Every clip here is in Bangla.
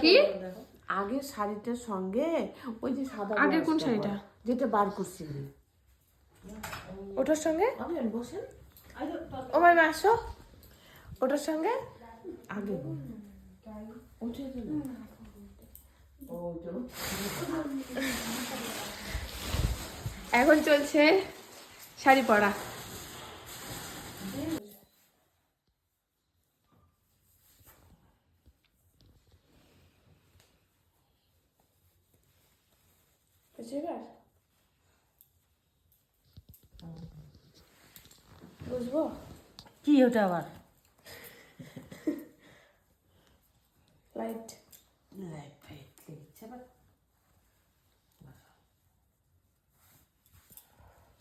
কি আগে শাড়িটার সঙ্গে ওই যে সাদা আগের কোন শাড়িটা? যেটা বার করছিলি ওটার সঙ্গে বসেন ও মাই মা আসো ওটার সঙ্গে আগে উঠে গেল এখন চলছে শাড়ি পরা। বুঝবো কি ওটা আবার লাইট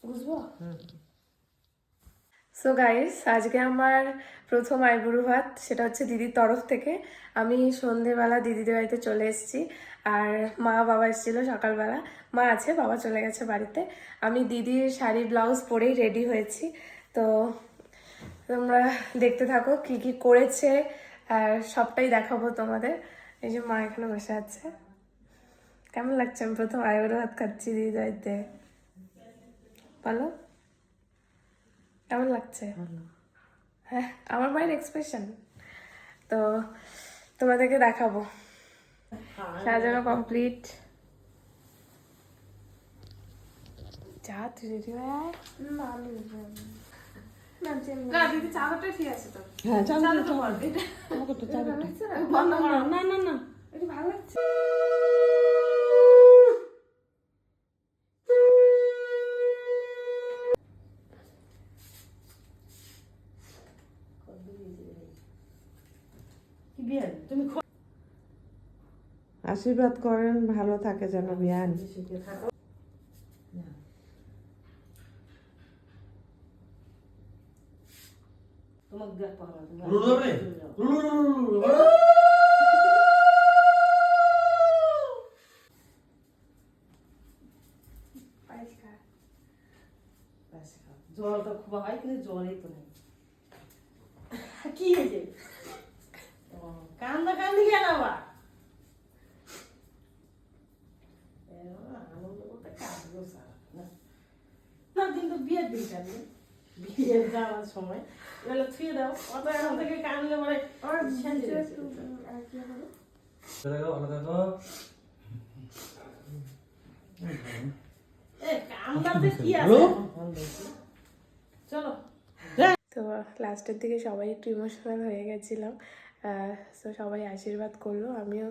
বুঝবো। সো গাইস, আজকে আমার প্রথম আইবুড়ো ভাত, সেটা হচ্ছে দিদির তরফ থেকে। আমি সন্ধেবেলা দিদিদের বাড়িতে চলে এসেছি, আর মা বাবা এসেছিলো সকালবেলা। মা আছে, বাবা চলে গেছে বাড়িতে। আমি দিদির শাড়ি ব্লাউজ পরেই রেডি হয়েছি। তো তোমরা দেখতে থাকো কি কি করেছে, আর সবটাই দেখাবো তোমাদের। এই যে মা এখানে বসে আছে। কেমন লাগছে আমি প্রথম আইবুড়ো ভাত খাচ্ছি দিদির বাড়িতে? বলো কেমন লাগছে? হ্যাঁ, আমার মায়ের এক্সপ্রেশন তো তোমাদেরকে দেখাবো। সাজানো কমপ্লিট। যা তুই রেডি হয়ে আয়। না দিদি চাদরটা ঠিক আছে তো? হ্যাঁ চাদরটা বল, এটা না না না না এটা ভালো লাগছে। তুমি আশীর্বাদ করেন ভালো থাকে যেন বিয়ান। জলটা খুব হয় কিন্তু জলই তো নেই। কি হয়েছে? কান্দা কান্দি কেন আবার? আনন্দ করতে কাঁদবো সারা না কিন্তু বিয়ের দিন কাঁদবে, বিয়ে যাওয়ার সময় এগুলো ছুঁয়ে দাও। অত এখন থেকে কাঁদলে মানে কান্দাতে কি আছে? চলো। তো লাস্টের দিকে সবাই একটু ইমোশনাল হয়ে গেছিলাম। তো সবাই আশীর্বাদ করলো, আমিও